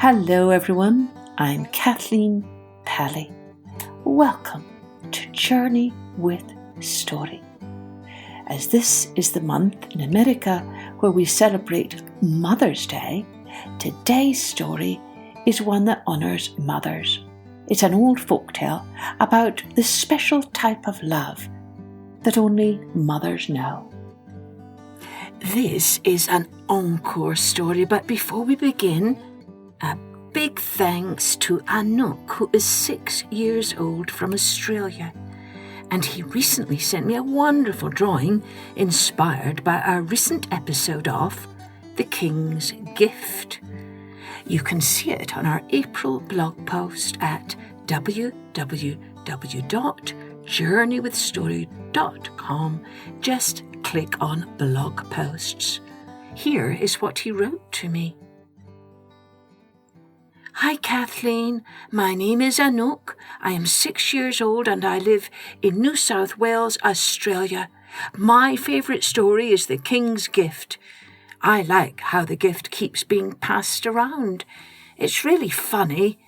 Hello everyone, I'm Kathleen Pally. Welcome to Journey with Story. As this is the month in America where we celebrate Mother's Day, today's story is one that honours mothers. It's an old folktale about the special type of love that only mothers know. This is an ENCORE story, but before we begin, a big thanks to Anouk, who is 6 years old from Australia. And he recently sent me a wonderful drawing inspired by our recent episode of The King's Gift. You can see it on our April blog post at www.journeywithstory.com. Just click on blog posts. Here is what he wrote to me. Hi Kathleen, my name is Anouk. I am 6 years old and I live in New South Wales, Australia. My favourite story is The King's Gift. I like how the gift keeps being passed around. It's really funny.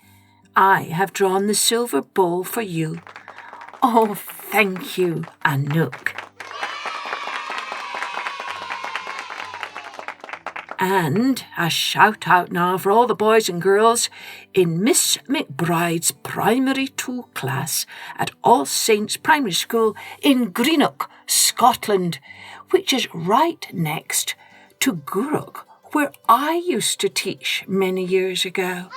I have drawn the silver bowl for you. Oh, thank you, Anouk. And a shout out now for all the boys and girls in Miss McBride's Primary 2 class at All Saints Primary School in Greenock, Scotland, which is right next to Gourock, where I used to teach many years ago.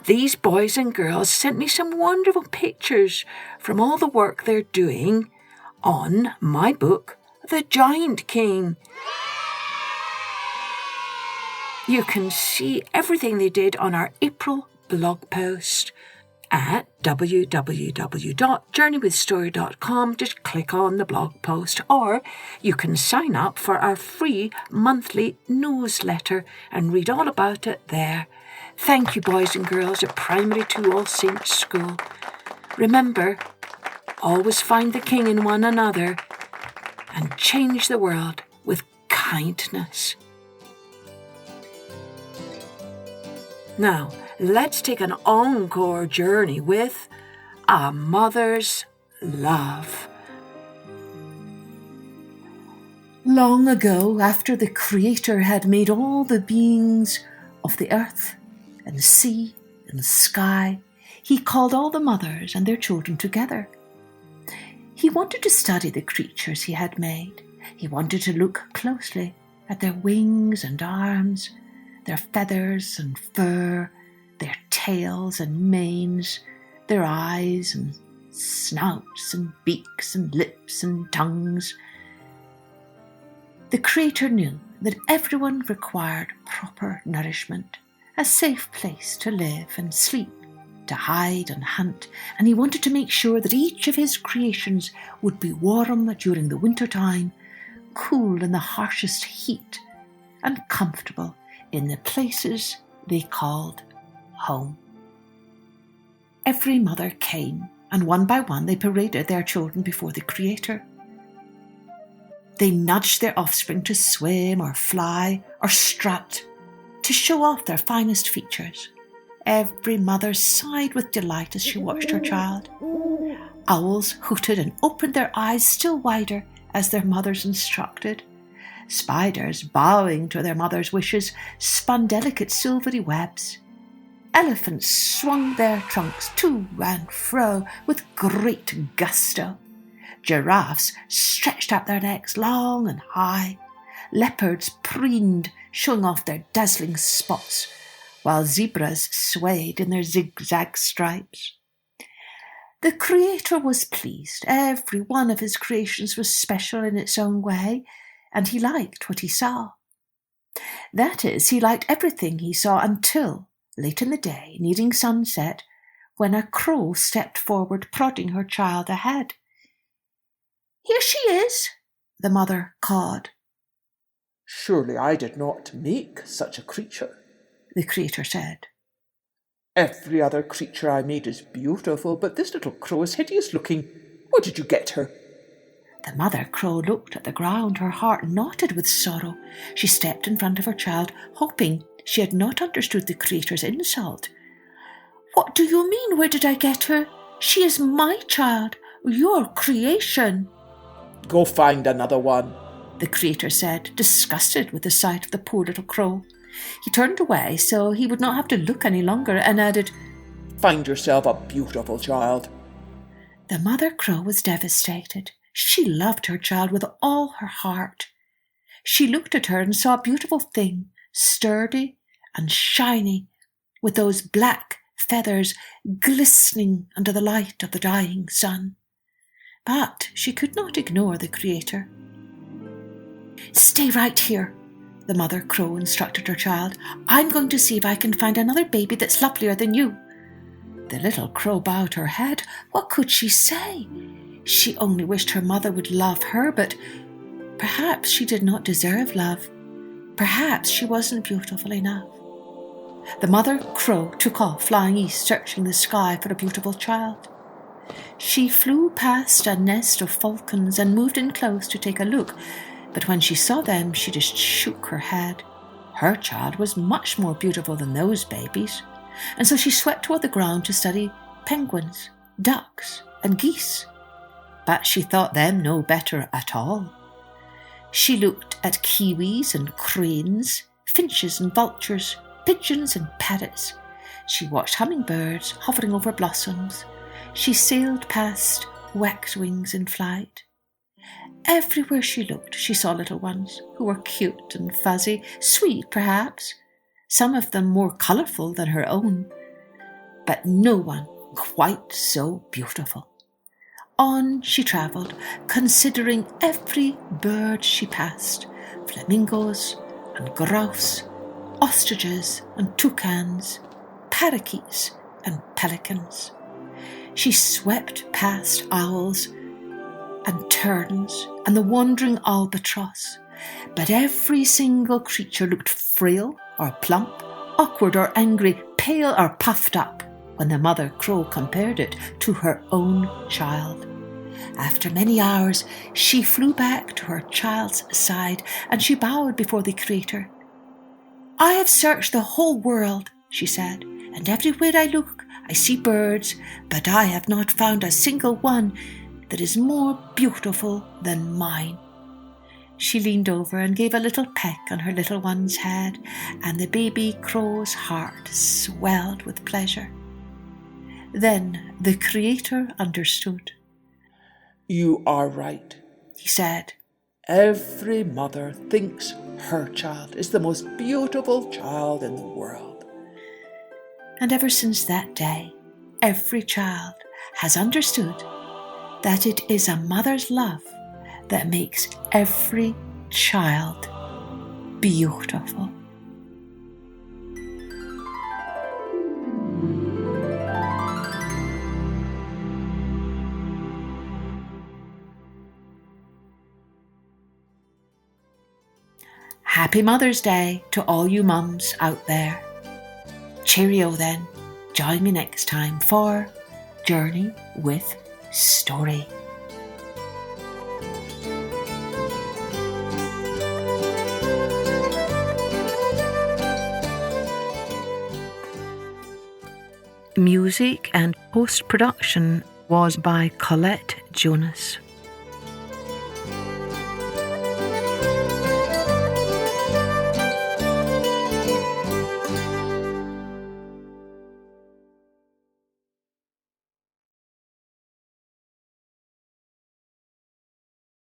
These boys and girls sent me some wonderful pictures from all the work they're doing on my book, The Giant King. You can see everything they did on our April blog post at www.journeywithstory.com. Just click on the blog post, or you can sign up for our free monthly newsletter and read all about it there. Thank you, boys and girls at Primary 2 All Saints School. Remember, always find the king in one another and change the world with kindness. Now, let's take an encore journey with A Mother's Love. Long ago, after the Creator had made all the beings of the earth and the sea and the sky, he called all the mothers and their children together. He wanted to study the creatures he had made. He wanted to look closely at their wings and arms, their feathers and fur, their tails and manes, their eyes and snouts and beaks and lips and tongues. The Creator knew that everyone required proper nourishment, a safe place to live and sleep, to hide and hunt, and he wanted to make sure that each of his creations would be warm during the winter time, cool in the harshest heat, and comfortable in the places they called home. Every mother came, and one by one they paraded their children before the Creator. They nudged their offspring to swim or fly or strut, to show off their finest features. Every mother sighed with delight as she watched her child. Owls hooted and opened their eyes still wider as their mothers instructed. Spiders, bowing to their mother's wishes, spun delicate silvery webs. Elephants swung their trunks to and fro with great gusto. Giraffes stretched out their necks long and high. Leopards preened, showing off their dazzling spots, while zebras swayed in their zigzag stripes. The Creator was pleased. Every one of his creations was special in its own way, and he liked what he saw. That is, he liked everything he saw until, late in the day, nearing sunset, when a crow stepped forward, prodding her child ahead. "Here she is," the mother cawed. "Surely I did not make such a creature," the Creator said. "Every other creature I made is beautiful, but this little crow is hideous looking. Where did you get her?" The mother crow looked at the ground, her heart knotted with sorrow. She stepped in front of her child, hoping She had not understood the Creator's insult. "What do you mean, where did I get her? She is my child, your creation." "Go find another one," the Creator said, disgusted with the sight of the poor little crow. He turned away so he would not have to look any longer and added, "Find yourself a beautiful child." The mother crow was devastated. She loved her child with all her heart. She looked at her and saw a beautiful thing, sturdy and shiny, with those black feathers glistening under the light of the dying sun. But she could not ignore the Creator. "Stay right here," the mother crow instructed her child. "I'm going to see if I can find another baby that's lovelier than you." The little crow bowed her head. What could she say? She only wished her mother would love her, but perhaps she did not deserve love. Perhaps she wasn't beautiful enough. The mother crow took off, flying east, searching the sky for a beautiful child. She flew past a nest of falcons and moved in close to take a look, but when she saw them, she just shook her head. Her child was much more beautiful than those babies, and so she swept toward the ground to study penguins, ducks, and geese. But she thought them no better at all. She looked at kiwis and cranes, finches and vultures, pigeons and parrots. She watched hummingbirds hovering over blossoms. She sailed past waxwings in flight. Everywhere she looked, she saw little ones who were cute and fuzzy, sweet perhaps, some of them more colourful than her own, but no one quite so beautiful. On she travelled, considering every bird she passed, flamingos and grouse, ostriches and toucans, parakeets and pelicans. She swept past owls and terns and the wandering albatross, but every single creature looked frail or plump, awkward or angry, pale or puffed up when the mother crow compared it to her own child. After many hours, she flew back to her child's side and she bowed before the Creator. "I have searched the whole world," she said, "and everywhere I look, I see birds, but I have not found a single one that is more beautiful than mine." She leaned over and gave a little peck on her little one's head, and the baby crow's heart swelled with pleasure. Then the Creator understood. "You are right," he said. "Every mother thinks her child is the most beautiful child in the world." And ever since that day, every child has understood that it is a mother's love that makes every child beautiful. Happy Mother's Day to all you mums out there. Cheerio then. Join me next time for Journey with Story. Music and post-production was by Colette Jonas.